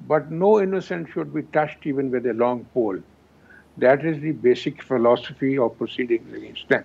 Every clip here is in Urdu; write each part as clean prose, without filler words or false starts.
but no innocent should be touched even with a long pole. That is the basic philosophy of proceedings against them.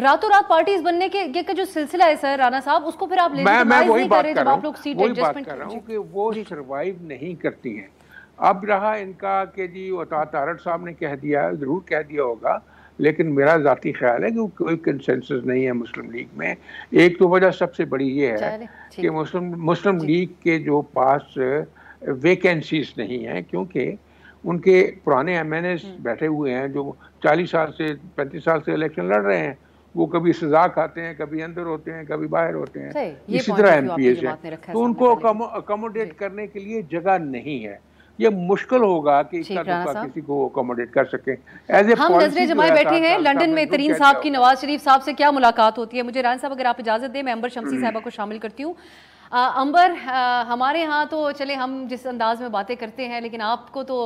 راتوں رات پارٹیز بننے کے جو سلسلہ ہے سر رانا صاحب، اس کو پھر آپ لیجیٹمائز نہیں کر رہے جب آپ لوگ سیٹ ایڈجسٹمنٹ کر رہے ہیں کہ وہ سروائیو نہیں کرتی ہیں. اب رہا ان کا کہ جی عطا تارڑ صاحب نے کہہ دیا، ضرور کہہ دیا ہوگا، لیکن میرا ذاتی خیال ہے کہ کوئی کنسنسس نہیں ہے مسلم لیگ میں. ایک تو وجہ سب سے بڑی یہ ہے کہ مسلم لیگ کے جو پاس ویکینسیز نہیں ہیں، کیونکہ ان کے پرانے ایم این ایز بیٹھے ہوئے ہیں جو 40 سال سے 35 سال سے الیکشن لڑ رہے ہیں. وہ کبھی سزا کھاتے ہیں، کبھی اندر ہوتے ہیں، کبھی باہر ہوتے ہیں. اسی طرح ایم پی ایس ہیں، تو ان کو اکوموڈیٹ کرنے کے لیے جگہ نہیں ہے. یہ مشکل ہوگا کہ کسی کو اکوموڈیٹ کر سکیں. ہم نظریں جمائے بیٹھے ہیں لنڈن میں. ترین صاحب کی نواز شریف صاحب سے کیا ملاقات ہوتی ہے؟ مجھے رائن صاحب اگر آپ اجازت دیں میں امبر شمسی صاحبہ کو شامل کرتی ہوں. امبر، ہمارے ہاں تو چلے ہم جس انداز میں باتیں کرتے ہیں، لیکن آپ کو تو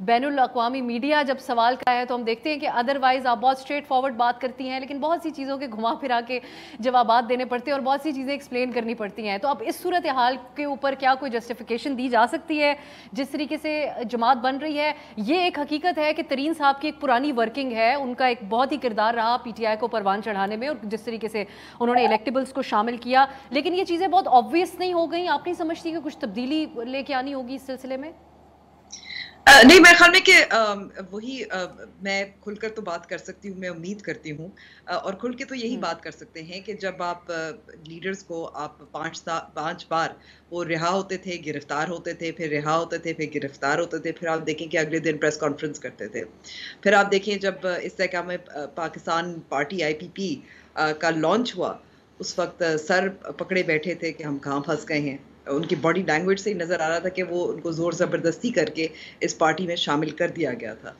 بین الاقوامی میڈیا جب سوال کا ہے تو ہم دیکھتے ہیں کہ ادروائز آپ بہت اسٹریٹ فارورڈ بات کرتی ہیں، لیکن بہت سی چیزوں کے گھما پھرا کے جوابات دینے پڑتے ہیں اور بہت سی چیزیں ایکسپلین کرنی پڑتی ہیں. تو اب اس صورتحال کے اوپر کیا کوئی جسٹیفیکیشن دی جا سکتی ہے جس طریقے سے جماعت بن رہی ہے؟ یہ ایک حقیقت ہے کہ ترین صاحب کی ایک پرانی ورکنگ ہے، ان کا ایک بہت ہی کردار رہا پی ٹی آئی کو پروان چڑھانے میں، اور جس طریقے سے انہوں نے الیکٹیبلز کو شامل کیا، لیکن یہ چیزیں بہت آبویس نہیں ہو گئیں؟ آپ نہیں سمجھتی کہ کچھ تبدیلی لے کے آنی ہوگی اس سلسلے میں؟ نہیں، میرے خیال میں کہ وہی میں کھل کر تو بات کر سکتی ہوں، میں امید کرتی ہوں، اور کھل کے تو یہی بات کر سکتے ہیں کہ جب آپ لیڈرز کو آپ 5 بار وہ رہا ہوتے تھے، گرفتار ہوتے تھے، پھر رہا ہوتے تھے، پھر گرفتار ہوتے تھے، پھر آپ دیکھیں کہ اگلے دن پریس کانفرنس کرتے تھے. پھر آپ دیکھیں جب اس طرح میں پاکستان پارٹی آئی پی پی کا لانچ ہوا، اس وقت سر پکڑے بیٹھے تھے کہ ہم کہاں پھنس گئے ہیں. ان کی باڈی لینگویج سے ہی نظر آ رہا تھا کہ وہ ان کو زور زبردستی کر کے اس پارٹی میں شامل کر دیا گیا تھا.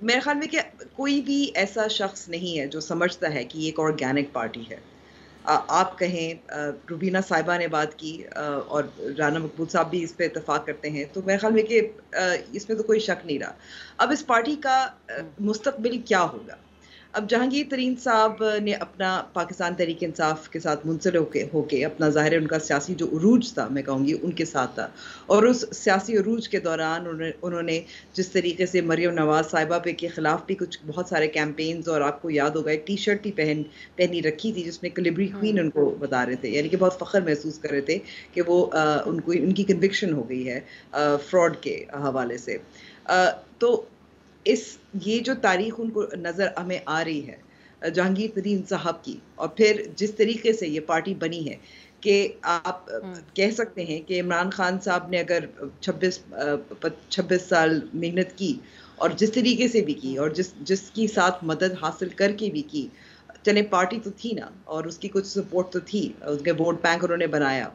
میرے خیال میں کہ کوئی بھی ایسا شخص نہیں ہے جو سمجھتا ہے کہ یہ ایک آرگینک پارٹی ہے. آپ کہیں روبینہ صاحبہ نے بات کی اور رانا مقبول صاحب بھی اس پہ اتفاق کرتے ہیں، تو میرے خیال میں کہ اس میں تو کوئی شک نہیں رہا. اب اس پارٹی کا مستقبل کیا ہوگا؟ اب جہانگیر ترین صاحب نے اپنا پاکستان تحریک انصاف کے ساتھ منسلک ہو کے اپنا ظاہر ان کا سیاسی جو عروج تھا، میں کہوں گی ان کے ساتھ تھا، اور اس سیاسی عروج کے دوران انہوں نے جس طریقے سے مریم نواز صاحبہ پہ کے خلاف بھی کچھ بہت سارے کیمپینز، اور آپ کو یاد ہوگا ایک ٹی شرٹ بھی پہنی رکھی تھی جس میں کلیبری کوئین ان کو بتا رہے تھے، یعنی کہ بہت فخر محسوس کر رہے تھے کہ وہ ان کی کنوکشن ہو گئی ہے فراڈ کے حوالے سے. تو یہ جو تاریخ ان کو نظر ہمیں آ رہی ہے جہانگیر ترین صاحب کی، اور پھر جس طریقے سے یہ پارٹی بنی ہے کہ آپ کہہ سکتے ہیں کہ عمران خان صاحب نے اگر 26 سال محنت کی اور جس طریقے سے بھی کی، اور جس کی ساتھ مدد حاصل کر کے بھی کی، چلے پارٹی تو تھی نا، اور اس کی کچھ سپورٹ تو تھی، اس کے ووٹ بینک انہوں نے بنایا،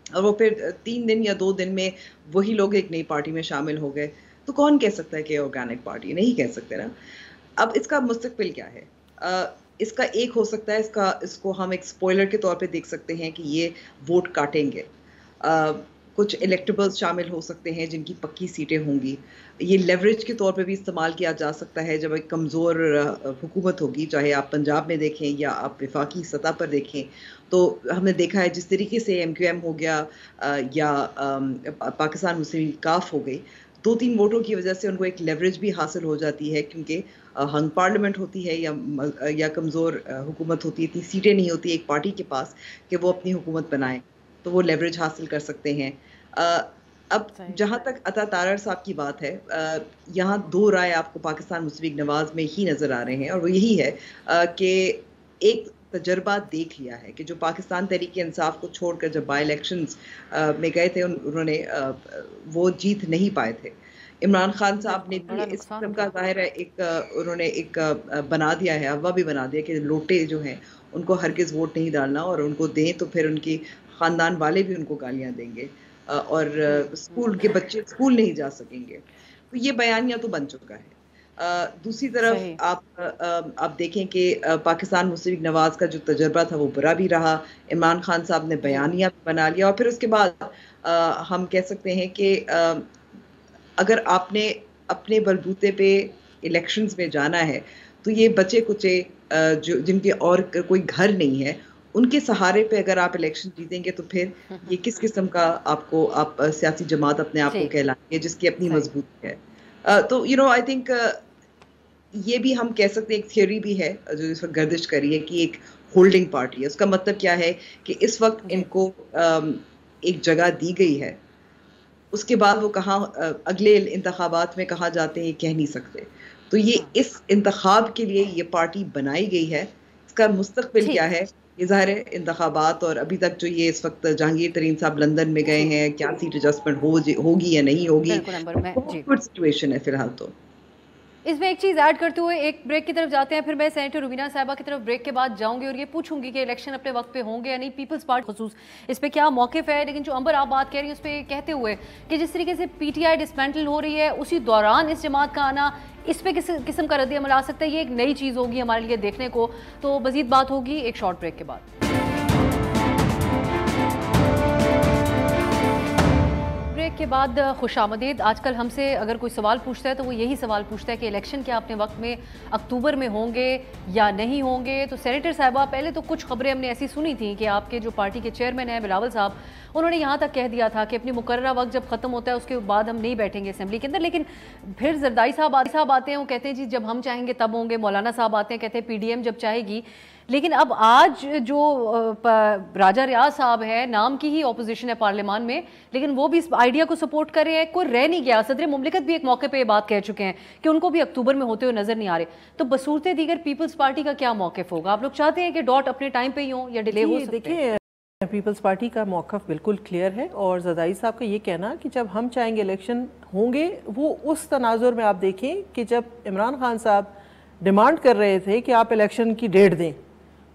اور وہ پھر 3 دن یا 2 دن میں وہی لوگ ایک نئی پارٹی میں شامل ہو گئے. تو کون کہہ سکتا ہے کہ آرگینک پارٹی؟ نہیں کہہ سکتے نا. اب اس کا مستقبل کیا ہے؟ اس کا ایک ہو سکتا ہے، اس کو ہم ایک سپوائلر کے طور پہ دیکھ سکتے ہیں کہ یہ ووٹ کاٹیں گے. کچھ الیکٹیبلز شامل ہو سکتے ہیں جن کی پکی سیٹیں ہوں گی. یہ لیوریج کے طور پہ بھی استعمال کیا جا سکتا ہے جب ایک کمزور حکومت ہوگی، چاہے آپ پنجاب میں دیکھیں یا آپ وفاقی سطح پر دیکھیں. تو ہم نے دیکھا ہے جس طریقے سے ایم کیو ایم ہو گیا یا پاکستان مسلم لیگ کاف ہو گئی، 2-3 ووٹوں کی وجہ سے ان کو ایک لیوریج بھی حاصل ہو جاتی ہے، کیونکہ ہنگ پارلیمنٹ ہوتی ہے یا کمزور حکومت ہوتی ہے، اتنی سیٹیں نہیں ہوتی ایک پارٹی کے پاس کہ وہ اپنی حکومت بنائیں، تو وہ لیوریج حاصل کر سکتے ہیں. اب جہاں تک عطا تارڑ صاحب کی بات ہے، یہاں 2 رائے آپ کو پاکستان مسلم لیگ نواز میں ہی نظر آ رہے ہیں، اور وہ یہی ہے کہ ایک تجربہ دیکھ لیا ہے کہ جو پاکستان تحریک انصاف کو چھوڑ کر جب بائی الیکشنز میں گئے تھے، انہوں نے وہ جیت نہیں پائے تھے. عمران خان صاحب نے بھی اس قسم کا ظاہر ہے انہوں نے ایک بنا دیا ہے، افواہ بھی بنا دیا کہ لوٹے جو ہیں ان کو ہرگز ووٹ نہیں ڈالنا، اور ان کو دیں تو پھر ان کی خاندان والے بھی ان کو گالیاں دیں گے، اور اسکول کے بچے اسکول نہیں جا سکیں گے. تو یہ بیانیہ تو بن چکا ہے. دوسری طرف آپ دیکھیں کہ پاکستان مسلم لیگ نواز کا جو تجربہ تھا وہ برا بھی رہا. عمران خان صاحب نے بیانیہ بنا لیا، اور پھر اس کے بعد ہم کہہ سکتے ہیں کہ اگر آپ نے اپنے بلبوتے پہ الیکشنز میں جانا ہے تو یہ بچے کچے جن کے اور کوئی گھر نہیں ہے، ان کے سہارے پہ اگر آپ الیکشن جیتیں گے تو پھر یہ کس قسم کا آپ سیاسی جماعت اپنے آپ کو کہلائیں گے جس کی اپنی مضبوطی ہے. تو آئی تھنک یہ بھی ہم کہہ سکتے ہیں ایک تھیوری بھی ہے جو اس وقت گردش کر رہی ہے کہ ایک ہولڈنگ پارٹی ہے. اس کا مطلب کیا ہے کہ اس وقت ان کو ایک جگہ دی گئی ہے, اس کے بعد وہ کہاں اگلے انتخابات میں کہاں جاتے ہیں کہہ نہیں سکتے. تو یہ اس انتخاب کے لیے یہ پارٹی بنائی گئی ہے. اس کا مستقبل کیا ہے یہ ظاہر ہے انتخابات, اور ابھی تک جو یہ اس وقت جہانگیر ترین صاحب لندن میں گئے ہیں, کیا سیٹ ایڈجسٹمنٹ ہوگی یا نہیں ہوگی, بہت سچویشن ہے فی الحال. تو اس میں ایک چیز ایڈ کرتے ہوئے ایک بریک کی طرف جاتے ہیں, پھر میں سینیٹر روبینہ صاحبہ کی طرف بریک کے بعد جاؤں گی اور یہ پوچھوں گی کہ الیکشن اپنے وقت پہ ہوں گے یا نہیں, پیپلز پارٹی خصوص اس پہ کیا موقف ہے. لیکن جو امبر آپ بات کہہ رہی ہیں اس پہ کہتے ہوئے کہ جس طریقے سے پی ٹی آئی ڈسمینٹل ہو رہی ہے اسی دوران اس جماعت کا آنا, اس پہ کس قسم کا رد عمل آ سکتا ہے, یہ ایک نئی چیز ہوگی ہمارے لیے دیکھنے کو. تو مزید بات ہوگی ایک شارٹ بریک کے بعد. بریک کے بعد خوش آمدید. آج کل ہم سے اگر کوئی سوال پوچھتا ہے تو وہ یہی سوال پوچھتا ہے کہ الیکشن کیا اپنے وقت میں اکتوبر میں ہوں گے یا نہیں ہوں گے. تو سینیٹر صاحبہ, پہلے تو کچھ خبریں ہم نے ایسی سنی تھیں کہ آپ کے جو پارٹی کے چیئرمین ہیں بلاول صاحب, انہوں نے یہاں تک کہہ دیا تھا کہ اپنی مقررہ وقت جب ختم ہوتا ہے اس کے بعد ہم نہیں بیٹھیں گے اسمبلی کے اندر. لیکن پھر زرداری صاحب آتے ہیں, وہ کہتے ہیں جی جب ہم چاہیں گے تب ہوں گے. مولانا صاحب آتے ہیں, کہتے ہیں پی ڈی ایم جب چاہے گی. لیکن اب آج جو راجہ ریاض صاحب ہے, نام کی ہی اپوزیشن ہے پارلیمان میں, لیکن وہ بھی اس آئیڈیا کو سپورٹ کر رہے ہیں. کوئی رہ نہیں گیا. صدر مملکت بھی ایک موقع پہ یہ بات کہہ چکے ہیں کہ ان کو بھی اکتوبر میں ہوتے ہوئے نظر نہیں آ رہے. تو بصورت دیگر پیپلز پارٹی کا کیا موقف ہوگا؟ آپ لوگ چاہتے ہیں کہ ڈاٹ اپنے ٹائم پہ ہی ہوں یا ڈیلے ہو سکتے ہیں؟ دیکھیں, پیپلز پارٹی کا موقف بالکل کلیئر ہے, اور زرداری صاحب کا یہ کہنا کہ جب ہم چاہیں گے الیکشن ہوں گے, وہ اس تناظر میں آپ دیکھیں کہ جب عمران خان صاحب ڈیمانڈ کر رہے تھے کہ آپ الیکشن کی ڈیٹ دیں,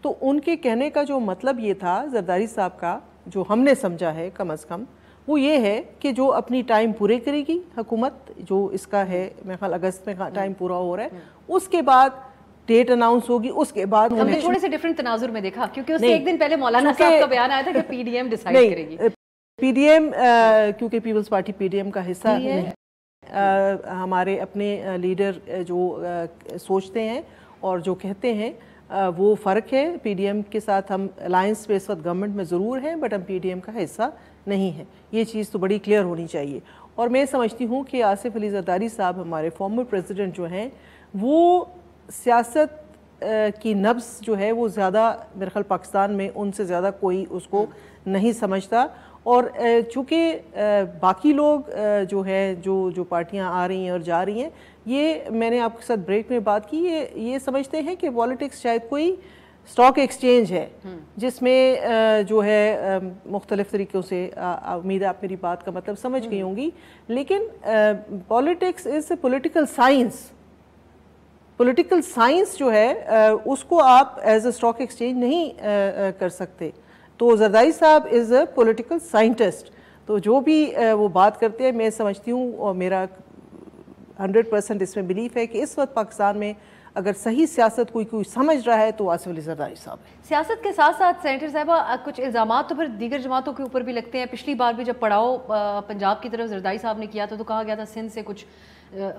تو ان کے کہنے کا جو مطلب یہ تھا زرداری صاحب کا, جو ہم نے سمجھا ہے کم از کم, وہ یہ ہے کہ جو اپنی ٹائم پورے کرے گی حکومت, جو اس کا ہے میرے خیال اگست میں ٹائم پورا ہو رہا ہے, اس کے بعد ڈیٹ اناؤنس ہوگی. اس کے بعد ہم نے تھوڑے سے ڈیفرنٹ تناظر میں دیکھا, کیونکہ اس سے ایک دن پہلے مولانا صاحب کا بیان آیا تھا کہ پی ڈی ایم ڈیسائیڈ کرے گی. پی ڈی ایم, کیونکہ Peoples Party P D M کا حصہ ہے, ہمارے اپنے لیڈر جو سوچتے ہیں اور جو کہتے ہیں وہ فرق ہے. پی ڈی ایم کے ساتھ ہم الائنس پہ اس وقت گورنمنٹ میں ضرور ہیں, بٹ ہم پی ڈی ایم کا حصہ نہیں ہے. یہ چیز تو بڑی کلیئر ہونی چاہیے. اور میں سمجھتی ہوں کہ آصف علی زرداری صاحب ہمارے فارمر پریزیڈنٹ جو ہیں, وہ سیاست کی نبض جو ہے وہ زیادہ میرے خیال پاکستان میں ان سے زیادہ کوئی اس کو نہیں سمجھتا. اور چونکہ باقی لوگ جو ہے جو پارٹیاں آ رہی ہیں اور جا رہی ہیں, یہ میں نے آپ کے ساتھ بریک میں بات کی, یہ سمجھتے ہیں کہ پالیٹکس شاید کوئی سٹاک ایکسچینج ہے جس میں جو ہے مختلف طریقوں سے, امید ہے آپ میری بات کا مطلب سمجھ گئی ہوں گی, لیکن politics is a political science. Political science جو ہے اس کو آپ ایز اے سٹاک ایکسچینج نہیں کر سکتے. تو زرداری صاحب از اے پولیٹیکل سائنٹسٹ, تو جو بھی وہ بات کرتے ہیں میں سمجھتی ہوں, اور میرا 100% اس میں بلیف ہے کہ اس وقت پاکستان میں اگر صحیح سیاست کوئی سمجھ رہا ہے تو آصف علی زرداری صاحب ہے. سیاست کے ساتھ ساتھ سینیٹر صاحبہ کچھ الزامات تو پھر دیگر جماعتوں کے اوپر بھی لگتے ہیں. پچھلی بار بھی جب پڑاؤ پنجاب کی طرف زرداری صاحب نے کیا تو کہا گیا تھا سندھ سے کچھ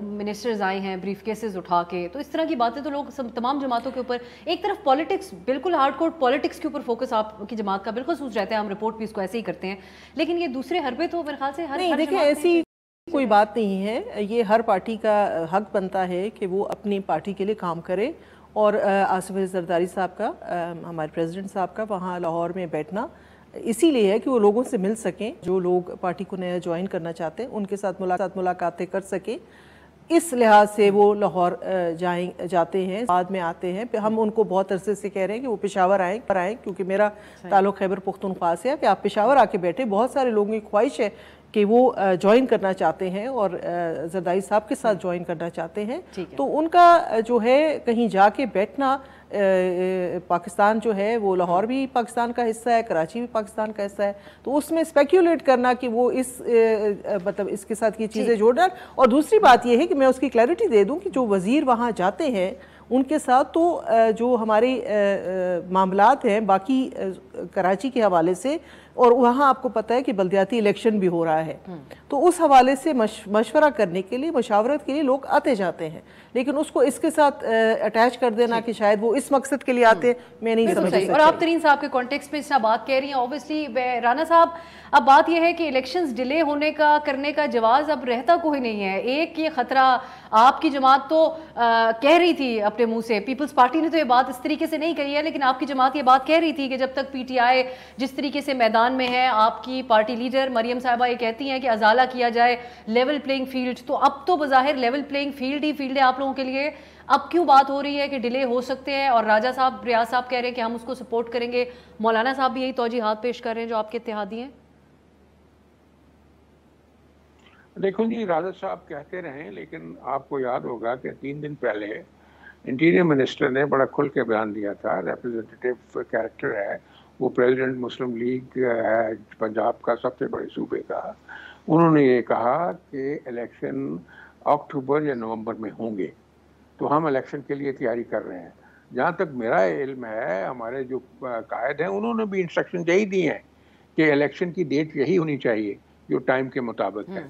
منسٹرز آئے ہیں بریف کیسز اٹھا کے. تو اس طرح کی باتیں تو لوگ تمام جماعتوں کے اوپر, ایک طرف پالیٹکس بالکل ہارڈ کور پالیٹکس کے اوپر فوکس آپ کی جماعت کا بالخصوص رہتا ہے, ہم رپورٹ بھی اس کو ایسے ہی کرتے ہیں, لیکن یہ دوسرے حربے تو میرے خیال سے نہیں. دیکھیں ایسی کوئی بات نہیں ہے, یہ ہر پارٹی کا حق بنتا ہے کہ وہ اپنی پارٹی کے لیے کام کرے. اور آصف علی زرداری صاحب کا, ہمارے پریزیڈنٹ صاحب کا وہاں لاہور میں بیٹھنا اسی لیے ہے کہ وہ لوگوں سے مل سکیں, جو لوگ پارٹی کو نیا جوائن کرنا چاہتے ہیں ان کے ساتھ ملاقاتیں کر سکیں. اس لحاظ سے وہ لاہور جاتے ہیں, بعد میں آتے ہیں. ہم ان کو بہت عرصے سے کہہ رہے ہیں کہ وہ پشاور آئیں, کیونکہ میرا تعلق خیبر پختونخوا سے ہے, کہ آپ پشاور آ کے بیٹھے. بہت سارے لوگوں کی خواہش ہے کہ وہ جوائن کرنا چاہتے ہیں اور زرداری صاحب کے ساتھ جوائن کرنا چاہتے ہیں. تو ان کا جو ہے کہیں جا کے بیٹھنا, پاکستان جو ہے وہ لاہور بھی پاکستان کا حصہ ہے, کراچی بھی پاکستان کا حصہ ہے, تو اس میں اسپیکیولیٹ کرنا کہ وہ مطلب اس کے ساتھ یہ چیزیں جوڑنا. اور دوسری بات یہ ہے کہ میں اس کی کلیئرٹی دے دوں کہ جو وزیر وہاں جاتے ہیں ان کے ساتھ تو جو ہمارے معاملات ہیں باقی کراچی کے حوالے سے, اور وہاں آپ کو پتہ ہے کہ بلدیاتی الیکشن بھی ہو رہا ہے، تو اس حوالے سے مشورہ کرنے کے لیے، مشاورت کے لیے لوگ آتے جاتے ہیں، لیکن اس کو اس کے ساتھ اٹیچ کر دینا کہ شاید وہ اس مقصد کے لیے آتے، میں نہیں سمجھ سکتی۔ اور آپ ترین صاحب کے کانٹیکسٹ میں اس طرح بات کہہ رہی ہیں، اوبیسلی رانا صاحب اب بات یہ ہے کہ الیکشنز ڈیلے ہونے کا کرنے کا جواز اب رہتا کوئی نہیں ہے۔ ایک یہ خطرہ آپ کی جماعت تو کہہ رہی تھی اپنے منہ سے، پیپلز پارٹی نے تو یہ بات اس طریقے سے نہیں کہی ہے، لیکن آپ کی جماعت یہ بات کہہ رہی تھی کہ جب تک پی ٹی آئی جس طریقے سے میدان میں ہے، آپ کی پارٹی لیڈر مریم صاحبہ یہ کہتی ہیں کہ ازالہ کیا جائے لیول پلینگ فیلڈ، تو اب تو بظاہر لیول پلینگ فیلڈ ہی فیلڈ ہے آپ لوگوں کے لیے، اب کیوں بات ہو رہی ہے کہ ڈیلے ہو سکتے ہیں؟ اور راجہ صاحب، ریاض صاحب کہہ رہے ہیں کہ ہم اس کو سپورٹ کریں گے، مولانا صاحب بھی یہی توجیہات پیش کر رہے ہیں جو آپ کے اتحادی ہیں۔ دیکھو جی، راجہ صاحب کہتے رہیں، لیکن آپ کو یاد ہوگا کہ 3 دن پہلے انٹیریئر منسٹر نے بڑا کھل کے بیان دیا تھا، ریپرزنٹیٹیو کیریکٹر ہے وہ، پریزیڈنٹ مسلم لیگ ہے پنجاب کا، سب سے بڑے صوبے کا، انہوں نے یہ کہا کہ الیکشن اکتوبر یا نومبر میں ہوں گے، تو ہم الیکشن کے لیے تیاری کر رہے ہیں۔ جہاں تک میرا علم ہے، ہمارے جو قائد ہیں انہوں نے بھی انسٹرکشن یہی دی ہیں کہ الیکشن کی ڈیٹ یہی ہونی چاہیے جو ٹائم کے مطابق ہے۔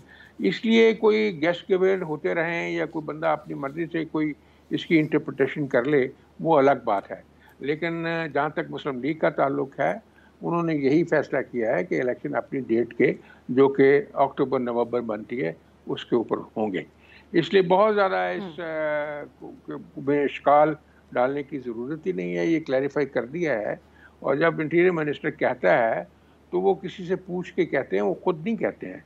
اس لیے کوئی گیس گیویڈ ہوتے رہیں یا کوئی بندہ اپنی مرضی سے کوئی اس کی انٹرپریٹیشن کر لے، وہ الگ بات ہے، لیکن جہاں تک مسلم لیگ کا تعلق ہے، انہوں نے یہی فیصلہ کیا ہے کہ الیکشن اپنی ڈیٹ کے، جو کہ اکتوبر نومبر بنتی ہے، اس کے اوپر ہوں گے۔ اس لیے بہت زیادہ اس میں اشکال ڈالنے کی ضرورت ہی نہیں ہے، یہ کلیریفائی کر دیا ہے۔ اور جب انٹیریئر منسٹر کہتا ہے تو وہ کسی سے پوچھ کے کہتے ہیں، وہ خود نہیں کہتے ہیں،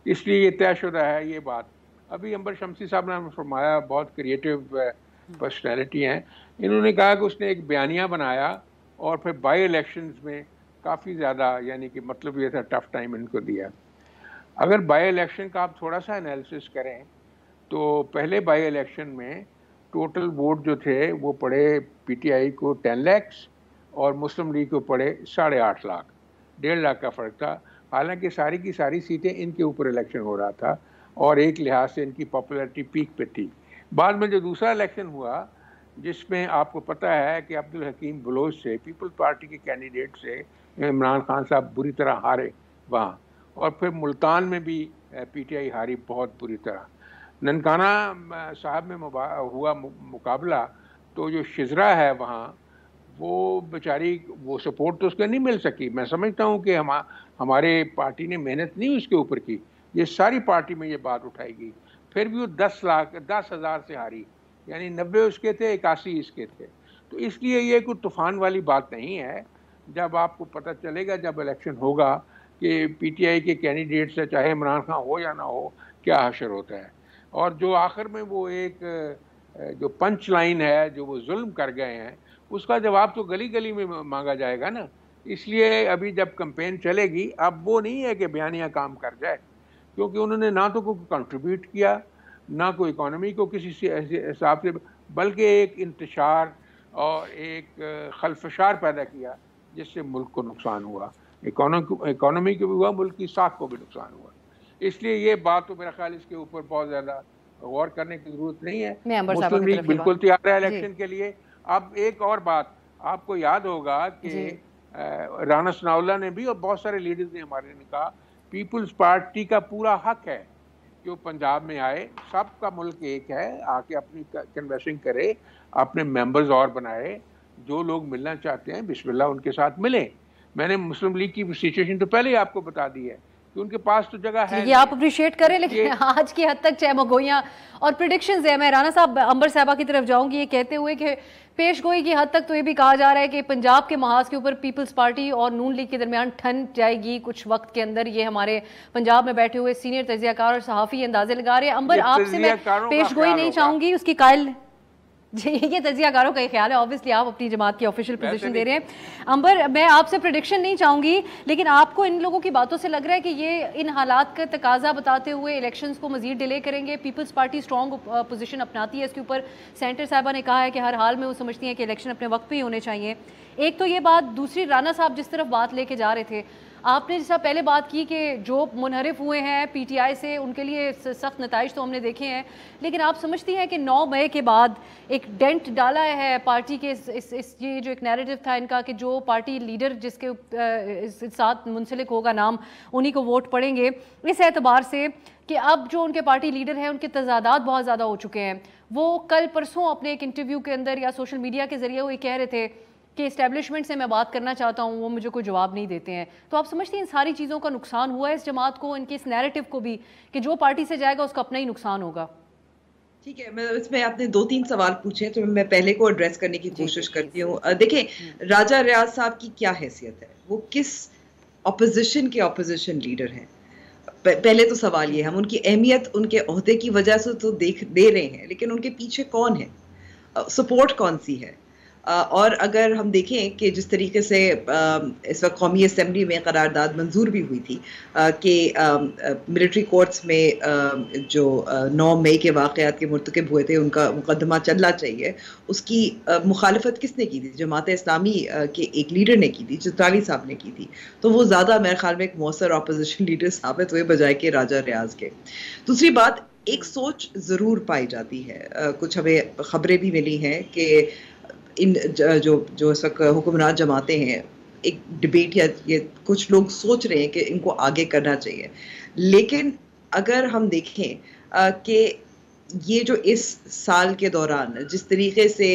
اس لیے یہ طے شدہ ہے یہ بات۔ ابھی عنبر شمسی صاحب نے فرمایا، بہت کریٹیو پرسنالٹی ہیں، انہوں نے کہا کہ اس نے ایک بیانیہ بنایا اور پھر بائی الیکشنز میں کافی زیادہ، یعنی کہ مطلب یہ تھا ٹف ٹائم ان کو دیا۔ اگر بائی الیکشن کا آپ تھوڑا سا انالیسس کریں تو پہلے بائی الیکشن میں ٹوٹل ووٹ جو تھے وہ پڑے پی ٹی آئی کو 10 لاکھ اور مسلم لیگ کو پڑے 8.5 لاکھ، 1.5 لاکھ کا فرق تھا، حالانکہ ساری کی ساری سیٹیں ان کے اوپر الیکشن ہو رہا تھا اور ایک لحاظ سے ان کی پاپولیرٹی پیک پہ تھی۔ بعد میں جو دوسرا الیکشن ہوا، جس میں آپ کو پتہ ہے کہ عبدالحکیم بلوچ سے، پیپل پارٹی کے کینڈیڈیٹ سے عمران خان صاحب بری طرح ہارے وہاں، اور پھر ملتان میں بھی پی ٹی آئی ہاری بہت بری طرح۔ ننکانہ صاحب میں ہوا مقابلہ، تو جو شزرہ ہے وہاں، وہ بیچاری، وہ سپورٹ تو اس کو نہیں مل سکی۔ میں سمجھتا ہوں کہ ہمارے پارٹی نے محنت نہیں اس کے اوپر کی، یہ ساری پارٹی میں یہ بات اٹھائی گئی، پھر بھی وہ 10,000 سے ہاری، یعنی 90 اس کے تھے، 81 اس کے تھے۔ تو اس لیے یہ کوئی طوفان والی بات نہیں ہے۔ جب آپ کو پتہ چلے گا، جب الیکشن ہوگا، کہ پی ٹی آئی کے کینڈیڈیٹ سے چاہے عمران خان ہو یا نہ ہو، کیا حشر ہوتا ہے۔ اور جو آخر میں وہ ایک جو پنچ لائن ہے، جو وہ ظلم کر گئے ہیں، اس کا جواب تو گلی گلی میں مانگا جائے گا نا۔ اس لیے ابھی جب کمپین چلے گی، اب وہ نہیں ہے کہ بیانیہ کام کر جائے، کیونکہ انہوں نے نہ تو کوئی کنٹریبیوٹ کیا، نہ کوئی اکانومی کو کسی حساب سے، بلکہ ایک انتشار اور ایک خلفشار پیدا کیا، جس سے ملک کو نقصان ہوا، اکانومی کو بھی ہوا، ملک کی ساکھ کو بھی نقصان ہوا۔ اس لیے یہ بات تو میرا خیال اس کے اوپر بہت زیادہ غور کرنے کی ضرورت نہیں ہے۔ مسلم لیگ بالکل تیار ہے الیکشن کے لیے۔ اب ایک اور بات آپ کو یاد ہوگا کہ رانا ثناء اللہ نے بھی اور بہت سارے لیڈرز نے ہمارے نے کہا، پیپلز پارٹی کا پورا حق ہے کہ وہ پنجاب میں آئے، سب کا ملک ایک ہے، آ کے اپنی کنوینسنگ کرے، اپنے ممبرز اور بنائے، جو لوگ ملنا چاہتے ہیں بسم اللہ ان کے ساتھ ملیں۔ میں نے مسلم لیگ کی سچویشن تو پہلے ہی آپ کو بتا دی ہے کہ ان کے پاس تو جگہ ہے، یہ آپ اپریشیٹ کریں، لیکن آج کی حد تک چہمگوئیاں اور پریڈکشنز ہیں۔ میں رانا صاحب عنبر صاحبہ کی طرف جاؤں گی، یہ کہتے ہوئے کہ پیش گوئی کی حد تک تو یہ بھی کہا جا رہا ہے کہ پنجاب کے محاذ کے اوپر پیپلز پارٹی اور نون لیگ کے درمیان ٹھن جائے گی کچھ وقت کے اندر۔ یہ ہمارے پنجاب میں بیٹھے ہوئے سینئر تجزیہ کار اور صحافی اندازے لگا رہے ہیں۔ عنبر، آپ سے میں پیش گوئی نہیں چاہوں گی، اس کی قائل جی یہ تجزیہ کاروں کا یہ خیال ہے، اوبیسلی آپ اپنی جماعت کی آفیشیل پوزیشن دے رہے ہیں۔ عنبر، میں آپ سے پریڈکشن نہیں چاہوں گی، لیکن آپ کو ان لوگوں کی باتوں سے لگ رہا ہے کہ یہ ان حالات کا تقاضا بتاتے ہوئے الیکشنز کو مزید ڈیلے کریں گے؟ پیپلز پارٹی اسٹرانگ پوزیشن اپناتی ہے اس کے اوپر، سینٹر صاحبہ نے کہا ہے کہ ہر حال میں وہ سمجھتی ہیں کہ الیکشن اپنے وقت پہ ہی ہونے چاہیے۔ ایک تو یہ بات، دوسری رانا صاحب جس طرف بات لے کے جا رہے تھے، آپ نے جیسا پہلے بات کی کہ جو منحرف ہوئے ہیں پی ٹی آئی سے ان کے لیے سخت نتائج تو ہم نے دیکھے ہیں، لیکن آپ سمجھتی ہیں کہ 9 مئی کے بعد ایک ڈینٹ ڈالا ہے پارٹی کے یہ جو ایک نیریٹو تھا ان کا کہ جو پارٹی لیڈر جس کے ساتھ منسلک ہوگا نام انہی کو ووٹ پڑیں گے، اس اعتبار سے کہ اب جو ان کے پارٹی لیڈر ہیں ان کے تضادات بہت زیادہ ہو چکے ہیں؟ وہ کل پرسوں اپنے ایک انٹرویو کے اندر یا سوشل میڈیا کے ذریعے وہ یہ کہہ رہے تھے کہ اسٹیبلشمنٹ سے میں بات کرنا چاہتا ہوں، وہ مجھے کوئی جواب نہیں دیتے ہیں. تو آپ سمجھتے ہیں ان ساری چیزوں کا نقصان ہوا ہے اس جماعت کو، ان کے اس نیریٹو کو بھی، کہ جو پارٹی سے جائے گا اس کا اپنا ہی نقصان ہوگا؟ ٹھیک ہے، اس میں آپ نے 2-3 سوال پوچھے تو میں پہلے کو ایڈریس کرنے کی کوشش کرتی ہوں. دیکھیں راجہ ریاض صاحب کی کیا حیثیت ہے، وہ کس اپوزیشن کے اپوزیشن لیڈر ہیں؟ پہلے تو سوال یہ ہے، ہم ان کی اہمیت ان کے عہدے کی وجہ سے تو دے رہے ہیں، لیکن ان کے پیچھے کون ہے، سپورٹ کون سی ہے؟ اور اگر ہم دیکھیں کہ جس طریقے سے اس وقت قومی اسمبلی میں قرارداد منظور بھی ہوئی تھی کہ ملٹری کورٹس میں جو 9 مئی کے واقعات کے مرتکب ہوئے تھے ان کا مقدمہ چلنا چاہیے، اس کی مخالفت کس نے کی تھی؟ جماعت اسلامی کے ایک لیڈر نے کی تھی، چترالی صاحب نے کی تھی. تو وہ زیادہ میرے خیال میں ایک مؤثر اپوزیشن لیڈر ثابت ہوئے بجائے کہ راجہ ریاض کے. دوسری بات، ایک سوچ ضرور پائی جاتی ہے، کچھ ہمیں خبریں بھی ملی ہیں کہ ان جو اس وقت حکمران جماعتیں ہیں، ایک ڈبیٹ یا یہ کچھ لوگ سوچ رہے ہیں کہ ان کو آگے کرنا چاہیے. لیکن اگر ہم دیکھیں کہ یہ جو اس سال کے دوران جس طریقے سے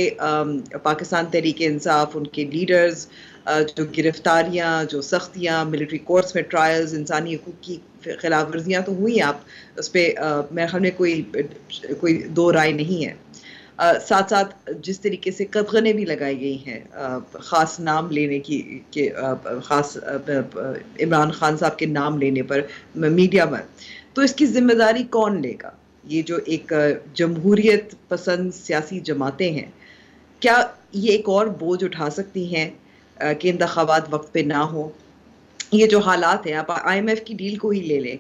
پاکستان تحریک انصاف، ان کے لیڈرز، جو گرفتاریاں، جو سختیاں، ملٹری کورٹس میں ٹرائلز، انسانی حقوق کی خلاف ورزیاں تو ہوئی، آپ اس پہ میرے خیال میں کوئی دو رائے نہیں ہے. ساتھ ساتھ جس طریقے سے قدغنیں بھی لگائی گئی ہیں خاص نام لینے کی، کہ خاص عمران خان صاحب کے نام لینے پر میڈیا میں، تو اس کی ذمہ داری کون لے گا؟ یہ جو ایک جمہوریت پسند سیاسی جماعتیں ہیں، کیا یہ ایک اور بوجھ اٹھا سکتی ہیں کہ انتخابات وقت پہ نہ ہو؟ یہ جو حالات ہیں، آپ IMF کی ڈیل کو ہی لے لیں،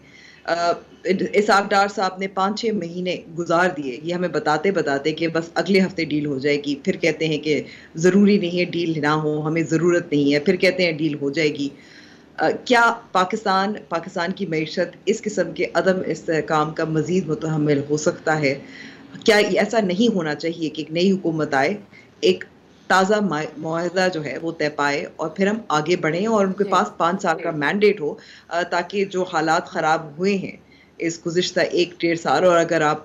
اسحاق ڈار صاحب نے 5-6 مہینے گزار دیے یہ ہمیں بتاتے کہ بس اگلے ہفتے ڈیل ہو جائے گی، پھر کہتے ہیں کہ ضروری نہیں ہے ڈیل نہ ہو، ہمیں ضرورت نہیں ہے، پھر کہتے ہیں ڈیل ہو جائے گی. کیا پاکستان کی معیشت اس قسم کے عدم استحکام کا مزید متحمل ہو سکتا ہے؟ کیا ایسا نہیں ہونا چاہیے کہ ایک نئی حکومت آئے، ایک تازہ معاہدہ جو ہے وہ طے پائے اور پھر ہم آگے بڑھیں، اور ان کے پاس 5 سال کا مینڈیٹ ہو تاکہ جو حالات خراب ہوئے ہیں اس گزشتہ 1-1.5 سال، اور اگر آپ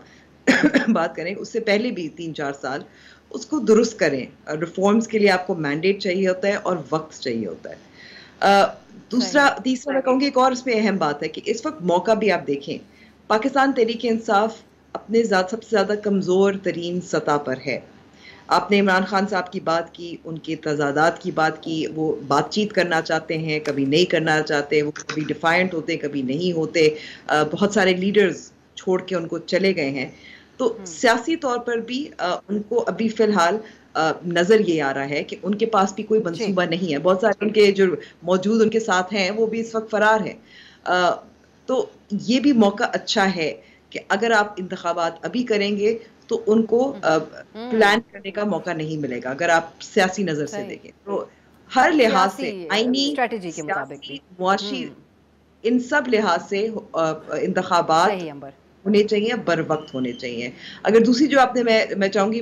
بات کریں اس سے پہلے بھی 3-4 سال، اس کو درست کریں. ریفارمز کے لیے آپ کو مینڈیٹ چاہیے ہوتا ہے اور وقت چاہیے ہوتا ہے. تیسرا میں کہوں گی ایک اور اس میں اہم بات ہے کہ اس وقت موقع بھی آپ دیکھیں، پاکستان تحریک انصاف اپنے سب سے زیادہ کمزور ترین سطح پر ہے. آپ نے عمران خان صاحب کی بات کی، ان کے تضادات کی بات کی، وہ بات چیت کرنا چاہتے ہیں، کبھی نہیں کرنا چاہتے، وہ کبھی ڈیفائنٹ ہوتے کبھی نہیں ہوتے، بہت سارے لیڈرز چھوڑ کے ان کو چلے گئے ہیں. تو سیاسی طور پر بھی ان کو ابھی فی الحال نظر یہ آ رہا ہے کہ ان کے پاس بھی کوئی منصوبہ نہیں ہے. بہت سارے ان کے جو موجود ان کے ساتھ ہیں وہ بھی اس وقت فرار ہیں. تو یہ بھی موقع اچھا ہے کہ اگر آپ انتخابات ابھی کریں گے تو ان کو پلان کرنے کا موقع نہیں ملے گا. اگر آپ سیاسی نظر سے دیکھیں تو ہر لحاظ سے، آئینی، سیاسی، معاشی، ان سب لحاظ سے انتخابات ہونے چاہیے، بر وقت ہونے چاہیے. اگر دوسری جو آپ نے میں چاہوں گی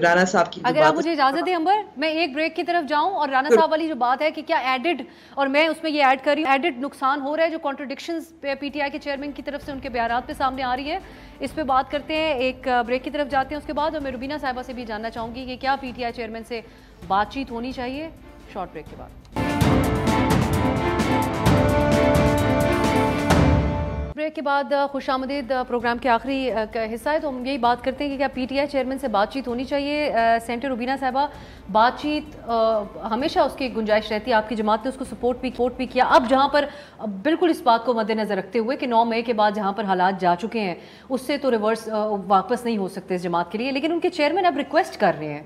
رانا صاحب کی، اگر آپ مجھے اجازت دیں امبر، میں ایک بریک کی طرف جاؤں، اور رانا صاحب والی جو بات ہے کہ کیا ایڈڈ، اور میں اس میں یہ ایڈ کر رہی ہوں، ایڈڈ نقصان ہو رہا ہے جو کانٹرڈکشنز PTI کے چیئرمین کی طرف سے ان کے بیانات پہ سامنے آ رہی ہے، اس پہ بات کرتے ہیں. ایک بریک کی طرف جاتے ہیں اس کے بعد، اور میں روبینہ صاحبہ سے بھی جاننا چاہوں گی کہ کیا PTI چیئرمین سے بات چیت ہونی چاہیے. شارٹ بریک کے بعد. بریک کے بعد خوش آمدید. پروگرام کے آخری حصہ ہے تو ہم یہی بات کرتے ہیں کہ کیا PTI چیئرمین سے بات چیت ہونی چاہیے. سینٹر روبینہ صاحبہ، بات چیت ہمیشہ اس کی گنجائش رہتی ہے، آپ کی جماعت نے اس کو سپورٹ بھی کیا. اب جہاں پر بالکل اس بات کو مد نظر رکھتے ہوئے کہ 9 مئی کے بعد جہاں پر حالات جا چکے ہیں اس سے تو ریورس واپس نہیں ہو سکتے اس جماعت کے لیے، لیکن ان کے چیئرمین اب ریکویسٹ کر رہے ہیں.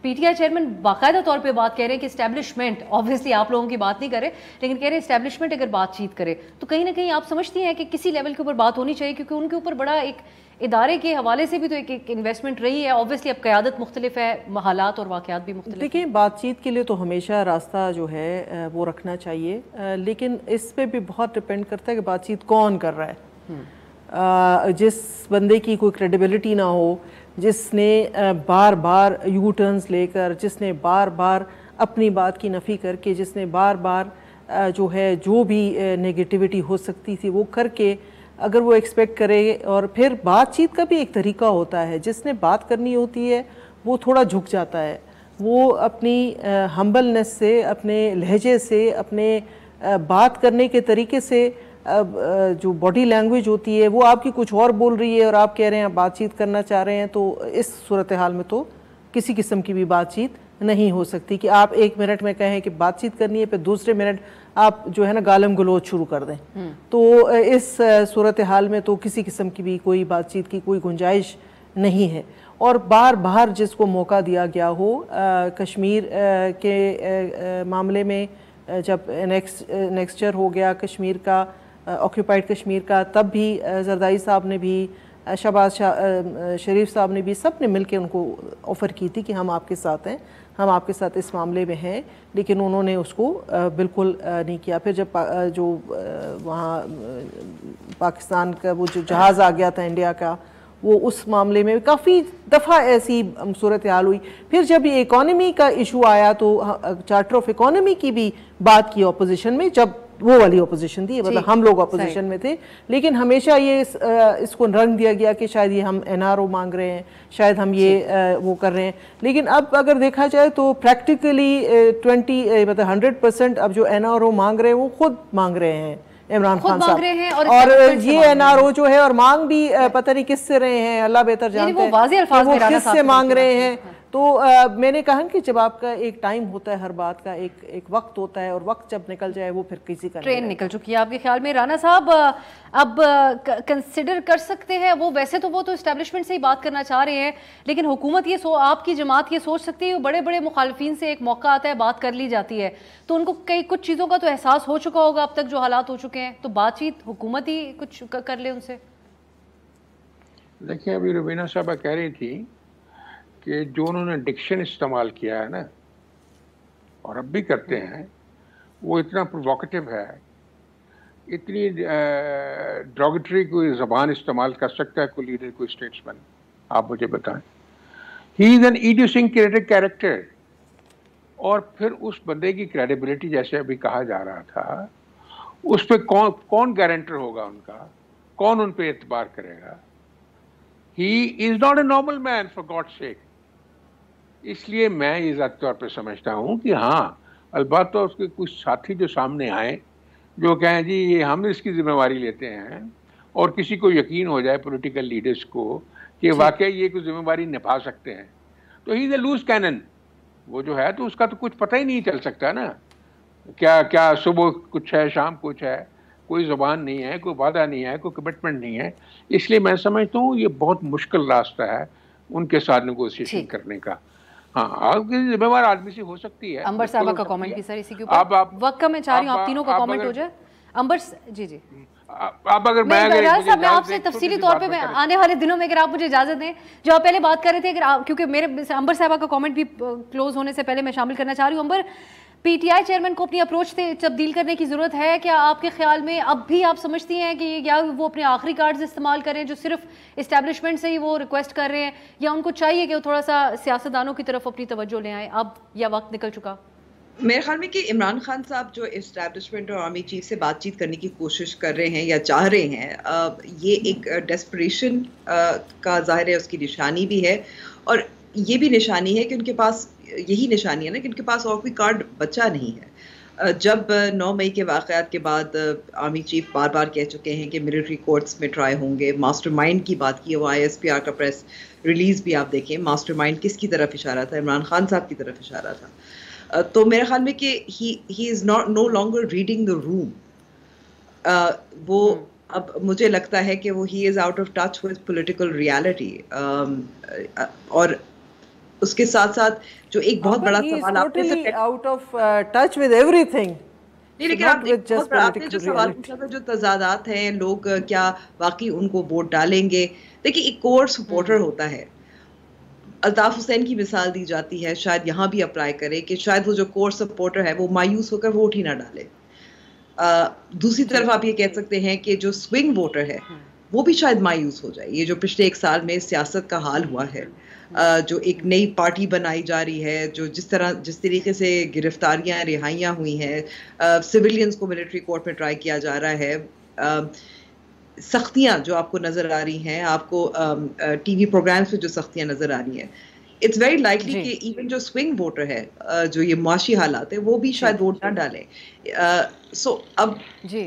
PTI چیئرمین باقاعدہ طور پہ بات کہہ رہے ہیں کہ اسٹیبلشمنٹ، آبویسلی آپ لوگوں کی بات نہیں کرے، لیکن کہہ رہے ہیں اسٹیبلشمنٹ اگر بات چیت کرے تو کہیں نہ کہیں آپ سمجھتی ہیں کہ کسی لیول کے اوپر بات ہونی چاہیے، کیونکہ ان کے اوپر بڑا ادارے کے حوالے سے بھی تو ایک انویسٹمنٹ رہی ہے. آبویسلی اب قیادت مختلف ہے, حالات اور واقعات بھی مختلف. دیکھیں, بات چیت کے لیے تو ہمیشہ راستہ جو ہے وہ رکھنا چاہیے, لیکن اس پہ بھی بہت ڈپینڈ کرتا ہے کہ بات چیت کون کر رہا ہے. جس بندے کی کوئی کریڈیبلٹی نہ ہو, جس نے بار بار یو ٹرنز لے کر, جس نے بار بار اپنی بات کی نفی کر کے, جس نے بار بار جو ہے جو بھی نگیٹیوٹی ہو سکتی تھی وہ کر کے, اگر وہ ایکسپیکٹ کرے, اور پھر بات چیت کا بھی ایک طریقہ ہوتا ہے. جس نے بات کرنی ہوتی ہے وہ تھوڑا جھک جاتا ہے, وہ اپنی ہمبلنس سے, اپنے لہجے سے, اپنے بات کرنے کے طریقے سے, جو باڈی لینگویج ہوتی ہے وہ آپ کی کچھ اور بول رہی ہے اور آپ کہہ رہے ہیں آپ بات چیت کرنا چاہ رہے ہیں, تو اس صورتحال میں تو کسی قسم کی بھی بات چیت نہیں ہو سکتی کہ آپ 1 منٹ میں کہیں کہ بات چیت کرنی ہے, پھر دوسرے منٹ آپ جو ہے نا گالم گلوچ شروع کر دیں. تو اس صورتحال میں تو کسی قسم کی بھی کوئی بات چیت کی کوئی گنجائش نہیں ہے. اور بار بار جس کو موقع دیا گیا ہو, کشمیر کے معاملے میں جب نیکسچر ہو گیا کشمیر کا, آکیوپائڈ کشمیر کا, تب بھی زرداری صاحب نے بھی, شہباز شریف صاحب نے بھی, سب نے مل کے ان کو آفر کی تھی کہ ہم آپ کے ساتھ ہیں, ہم آپ کے ساتھ اس معاملے میں ہیں, لیکن انہوں نے اس کو بالکل نہیں کیا. پھر جب جو وہاں پاکستان کا وہ جو جہاز آ گیا تھا انڈیا کا, وہ اس معاملے میں کافی دفعہ ایسی صورتحال ہوئی. پھر جب یہ اکانومی کا ایشو آیا تو چارٹر آف اکانومی کی بھی بات کی اپوزیشن میں, جب وہ والی اپوزیشن تھی, مطلب ہم لوگ اپوزیشن میں تھے, لیکن ہمیشہ یہ اس کو رنگ دیا گیا کہ شاید یہ ہم NRO مانگ رہے ہیں, شاید ہم یہ وہ کر رہے ہیں. لیکن اب اگر دیکھا جائے تو پریکٹیکلی 100% اب جو NRO مانگ رہے ہیں وہ خود مانگ رہے ہیں عمران خان صاحب, اور یہ NRO جو ہے, اور مانگ بھی پتہ نہیں کس سے رہے ہیں, اللہ بہتر جانتے ہیں وہ کس سے مانگ رہے ہیں. تو میں نے کہا کہ جب آپ کا ایک ٹائم ہوتا ہے, ہر بات کا ایک وقت ہوتا ہے, اور وقت جب نکل جائے وہ پھر کسی کا ٹرین نکل چکی ہے. آپ کے خیال میں رانا صاحب اب کنسیڈر کر سکتے ہیں, وہ ویسے تو وہ تو اسٹیبلشمنٹ سے ہی بات کرنا چاہ رہے ہیں, لیکن حکومت یہ آپ کی جماعت یہ سوچ سکتی ہے, بڑے بڑے مخالفین سے ایک موقع آتا ہے, بات کر لی جاتی ہے, تو ان کو کچھ چیزوں کا تو احساس ہو چکا ہوگا اب تک جو حالات ہو چکے ہیں, تو بات چیت حکومت ہی کچھ کر لے ان سے. دیکھیں, ابھی روبینہ صاحبہ کہہ رہی تھی کہ جو انہوں نے ڈکشن استعمال کیا ہے نا, اور اب بھی کرتے ہیں, وہ اتنا پرووکیٹو ہے, اتنی ڈراگیٹری کوئی زبان استعمال کر سکتا ہے کوئی لیڈر, کوئی اسٹیٹسمین؟ آپ مجھے بتائیں. ہی از این ایڈیوسنکریٹک کیریکٹر. اور پھر اس بندے کی کریڈیبلٹی, جیسے ابھی کہا جا رہا تھا, اس پہ کون گارنٹر ہوگا ان کا, کون ان پہ اعتبار کرے گا؟ He is not a normal man, for God's sake. اس لیے میں یہ ذاتی طور پہ سمجھتا ہوں کہ ہاں, البتہ اس کے کچھ ساتھی جو سامنے آئیں جو کہیں جی یہ ہم اس کی ذمہ داری لیتے ہیں, اور کسی کو یقین ہو جائے پولیٹیکل لیڈرز کو کہ واقعی یہ کوئی ذمہ داری نبھا سکتے ہیں, تو ہی از اے لوز کینن. وہ جو ہے تو اس کا تو کچھ پتہ ہی نہیں چل سکتا نا, کیا صبح کچھ ہے, شام کچھ ہے, کوئی زبان نہیں ہے, کوئی وعدہ نہیں ہے, کوئی کمٹمنٹ نہیں ہے. اس لیے میں سمجھتا ہوں یہ بہت مشکل راستہ ہے ان کے ساتھ نیگوسیشن کرنے کا. ہاں, آپ کی ذمہ دار آدمی سے ہو سکتی ہے. انبر صاحبہ کا کامنٹ بھی سر اسی کے اوپر, وقت کا میں چاہ رہی ہوں آپ تینوں کا کامنٹ ہو جائے. انبر جی آپ اگر میں آپ سے تفصیلی طور پہ آنے والے دنوں میں اگر آپ مجھے اجازت دیں, جو آپ پہلے بات کر رہے تھے, کیونکہ میرے انبر صاحبہ کا کامنٹ بھی کلوز ہونے سے پہلے میں شامل کرنا چاہ رہی ہوں. انبر, پی ٹی آئی چیئرمین کو اپنی اپروچ سے تبدیل کرنے کی ضرورت ہے کیا آپ کے خیال میں؟ اب بھی آپ سمجھتی ہیں کہ یا وہ اپنے آخری کارڈز استعمال کریں جو صرف اسٹیبلشمنٹ سے ہی وہ ریکویسٹ کر رہے ہیں, یا ان کو چاہیے کہ وہ تھوڑا سا سیاستدانوں کی طرف اپنی توجہ لے آئیں اب, یا وقت نکل چکا؟ میرے خیال میں کہ عمران خان صاحب جو اسٹیبلشمنٹ اور آرمی چیف سے بات چیت کرنے کی کوشش کر رہے ہیں یا چاہ رہے ہیں, یہ ایک ڈیسپریشن کا ظاہر ہے, اس کی نشانی بھی ہے, اور یہ بھی نشانی ہے کہ ان کے پاس, یہی نشانی ہے نا کہ ان کے پاس اور کوئی کارڈ بچا نہیں ہے. جب 9 مئی کے واقعات کے بعد آرمی چیف بار بار کہہ چکے ہیں کہ ملٹری کورٹس میں ٹرائی ہوں گے, ماسٹر مائنڈ کی بات کی ہے, وہ ISPR کا پریس ریلیز بھی آپ دیکھیں, ماسٹر مائنڈ کس کی طرف اشارہ تھا؟ عمران خان صاحب کی طرف اشارہ تھا. تو میرے خیال میں کہ ہی از نو لانگر ریڈنگ دا روم. وہ اب مجھے لگتا ہے کہ وہ ہی is out of touch with political reality, اور اس کے ساتھ ساتھ جو ایک بہت بڑا سوال آپ نے out of touch with every thing. لیکن آپ نے جو سوال پوچھا تھا جو تضادات ہیں لوگ کیا واقعی ان کو ووٹ ڈالیں گے، دیکھیے ایک کور سپورٹر ہوتا ہے. الطاف حسین کی مثال دی جاتی ہے، شاید یہاں بھی اپلائی کرے کہ شاید وہ جو کور سپورٹر ہے وہ مایوس ہو کر ووٹ ہی نہ ڈالے. دوسری طرف آپ یہ کہہ سکتے ہیں کہ جو سوئنگ ووٹر ہے وہ بھی شاید مایوس ہو جائے. یہ جو پچھلے ایک سال میں سیاست کا حال ہوا ہے، جو ایک نئی پارٹی بنائی جا رہی ہے، جو جس طریقے سے گرفتاریاں رہائیاں ہوئی ہیں، سویلینز کو ملٹری کورٹ میں ٹرائی کیا جا رہا ہے، سختیاں جو آپ کو نظر آ رہی ہیں، آپ کو ٹی وی پروگرامز پہ جو سختیاں نظر آ رہی ہیں، اٹس ویری لائکلی کہ ایون جو سوئنگ ووٹر ہے، جو یہ معاشی حالات ہے، وہ بھی شاید ووٹ نہ ڈالیں. سو اب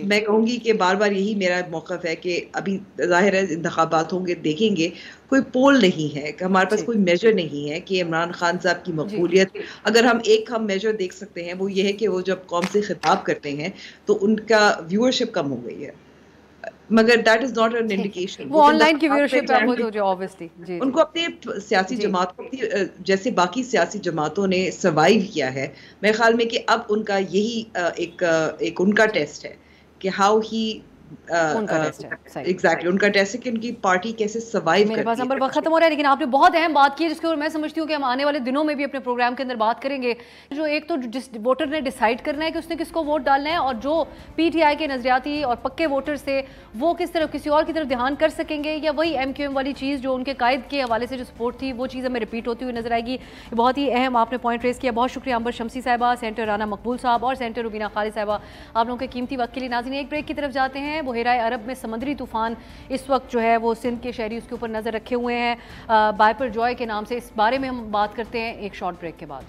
میں کہوں گی کہ بار بار یہی میرا موقف ہے کہ ابھی ظاہر ہے انتخابات ہوں گے، دیکھیں گے، کوئی پول نہیں ہے، کہ ہمارے پاس کوئی میجر نہیں ہے کہ عمران خان صاحب کی مقبولیت. اگر ہم میجر دیکھ سکتے ہیں وہ یہ ہے کہ وہ جب قوم سے خطاب کرتے ہیں تو ان کا ویورشپ کم ہو گئی ہے، مگر that is not an indication. وہ آن لائن کی ویورشپ obviously ان کو اپنے سیاسی جماعتوں جیسے باقی سیاسی جماعتوں نے سروائیو کیا ہے، میرے خیال میں کہ اب ان کا یہی ایک ان کا ٹیسٹ ہے کہ ہاؤ ہی ایگزیکٹلی ان کا ٹیسٹ ہے کہ ان کی پارٹی کیسے سروائیو کرتی ہے. میرے پاس نمبر وقت ختم ہو رہا ہے، لیکن آپ نے بہت اہم بات کی جس کے اوپر میں سمجھتی ہوں کہ ہم آنے والے دنوں میں بھی اپنے پروگرام کے اندر بات کریں گے. جو ایک تو جس ووٹر نے ڈیسائیڈ کرنا ہے کہ اس نے کس کو ووٹ ڈالنا ہے، اور جو پی ٹی آئی کے نظریاتی اور پکے ووٹر سے وہ کس طرح کسی اور کی طرف دھیان کر سکیں گے، یا وہی ایم کیو ایم والی چیز جو ان کے قائد کے حوالے سے جو سپورٹ تھی وہ چیز ہمیں ریپیٹ ہوتی ہوئی نظر آئے گی. بہت ہی اہم آپ نے پوائنٹ ریز کیا. بہت شکریہ عنبر شمسی صاحبہ، سینٹر رانا مقبول صاحب اور سینٹر روبینہ خالد صاحبہ، آپ لوگوں کے قیمتی وقت کے لیے. ناظرین ایک بریک کی طرف جاتے ہیں. بحیرہ عرب میں سمندری طوفان اس وقت جو ہے وہ سندھ کے شہری اس کے اوپر نظر رکھے ہوئے ہیں، بائپر جوائے کے نام سے. اس بارے میں ہم بات کرتے ہیں ایک شارٹ بریک کے بعد.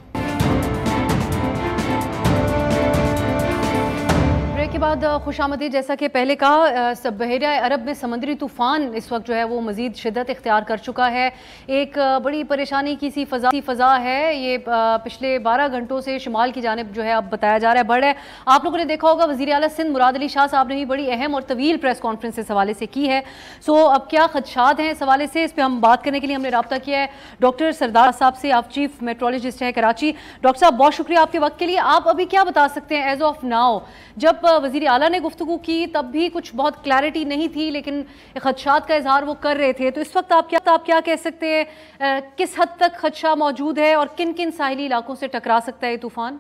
بریک کے بعد خوش آمدید. جیسا کہ پہلے کہا، بحیرہ عرب میں سمندری طوفان اس وقت جو ہے وہ مزید شدت اختیار کر چکا ہے. ایک بڑی پریشانی کی سی فضا ہے. یہ پچھلے 12 گھنٹوں سے شمال کی جانب جو ہے اب بتایا جا رہا ہے بڑھ ہے. آپ لوگوں نے دیکھا ہوگا وزیر اعلیٰ سندھ مراد علی شاہ صاحب نے بھی بڑی اہم اور طویل پریس کانفرنس اس حوالے سے کی ہے. سو اب کیا خدشات ہیں اس حوالے سے، اس پہ ہم بات کرنے کے لیے ہم نے رابطہ کیا ہے ڈاکٹر سردار صاحب سے. آپ چیف میٹرولوجسٹ ہیں کراچی. ڈاکٹر صاحب بہت شکریہ آپ کے وقت کے لیے. آپ ابھی کیا بتا سکتے ہیں ایز آف ناؤ؟ جب وزیر اعلیٰ نے گفتگو کی تب بھی کچھ بہت کلیئرٹی نہیں تھی، لیکن خدشات کا اظہار وہ کر رہے تھے. تو اس وقت آپ کیا کہہ سکتے ہیں، کس حد تک خدشہ موجود ہے اور کن کن ساحلی علاقوں سے ٹکرا سکتا ہے یہ طوفان؟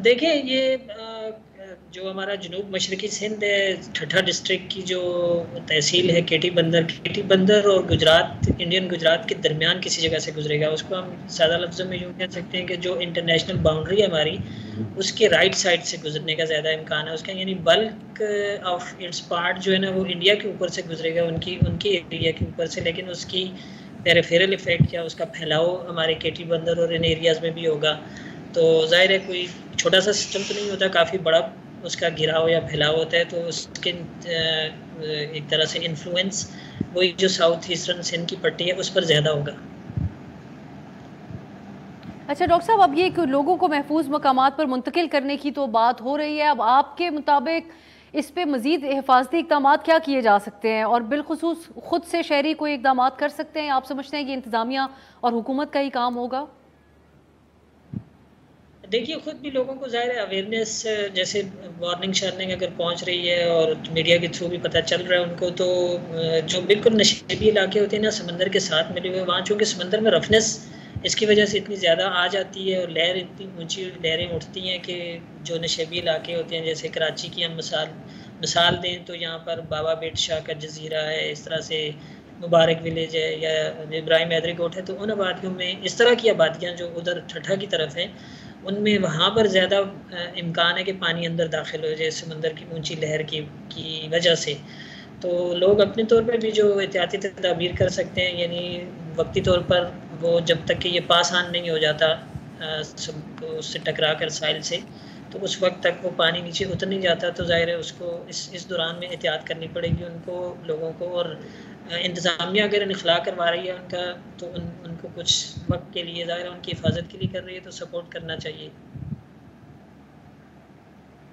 دیکھیں، یہ جو ہمارا جنوب مشرقی سندھ ہے، ٹھٹھا ڈسٹرکٹ کی جو تحصیل ہے کیٹی بندر اور گجرات، انڈین گجرات کے درمیان کسی جگہ سے گزرے گا. اس کو ہم سادہ لفظوں میں یوں کہہ سکتے ہیں کہ جو انٹرنیشنل باؤنڈری ہے ہماری، اس کے رائٹ سائڈ سے گزرنے کا زیادہ امکان ہے اس کا. یعنی بلک آف اٹس پارٹ جو ہے نا وہ انڈیا کے اوپر سے گزرے گا، ان کی ایریا کے اوپر سے، لیکن اس کی پیریفیرل ایفیکٹ یا اس کا پھیلاؤ ہمارے کیٹی بندر اور ان ایریاز میں بھی ہوگا. تو ظاہر ہے کوئی چھوٹا سا سسٹم تو نہیں ہوتا، کافی بڑا اس کا گھیراؤ یا پھیلاؤ ہوتا ہے. تو اس کے ایک طرح سے انفلوئنس وہی جو ساؤتھ ایسٹرن سندھ کی پٹی ہے اس پر زیادہ ہوگا. اچھا ڈاکٹر صاحب، اب یہ لوگوں کو محفوظ مقامات پر منتقل کرنے کی تو بات ہو رہی ہے، اب آپ کے مطابق اس پہ مزید حفاظتی اقدامات کیا کیے جا سکتے ہیں، اور بالخصوص خود سے شہری کوئی اقدامات کر سکتے ہیں؟ آپ سمجھتے ہیں کہ انتظامیہ اور حکومت کا ہی کام ہوگا؟ دیکھیے، خود بھی لوگوں کو ظاہر ہے اویئرنیس، جیسے وارننگ شارننگ اگر پہنچ رہی ہے اور میڈیا کے تھرو بھی پتہ چل رہا ہے ان کو، تو جو بالکل نشیبی علاقے ہوتے ہیں نا سمندر کے ساتھ ملے ہوئے، وہاں چونکہ سمندر میں رفنس اس کی وجہ سے اتنی زیادہ آ جاتی ہے اور لہر اتنی اونچی لہریں اٹھتی ہیں کہ جو نشیبی علاقے ہوتے ہیں، جیسے کراچی کی ہم مثال دیں تو یہاں پر بابا بیٹ شاہ کا جزیرہ ہے، اس طرح سے مبارک ولیج ہے یا ابراہیم حیدری کوٹ ہے. تو ان آبادیوں میں اس طرح کی آبادیاں جو ادھر ٹھٹھا کی طرف ہیں، ان میں وہاں پر زیادہ امکان ہے کہ پانی اندر داخل ہو جائے سمندر کی اونچی لہر کی وجہ سے. تو لوگ اپنے طور پہ بھی جو احتیاطی تدابیر کر سکتے ہیں، یعنی وقتی طور پر وہ جب تک کہ یہ پاس آن نہیں ہو جاتا اس سے ٹکرا کر ساحل سے، تو اس وقت تک وہ پانی نیچے اتر نہیں جاتا. تو ظاہر ہے اس کو اس دوران میں احتیاط کرنی پڑے گی ان کو، لوگوں کو. اور انتظامیہ اگر انخلا کروا رہی ہے ان کا، تو ان کو کچھ وقت کے لیے ظاہر ہے ان کی حفاظت کے لیے کر رہی ہے، تو سپورٹ کرنا چاہیے.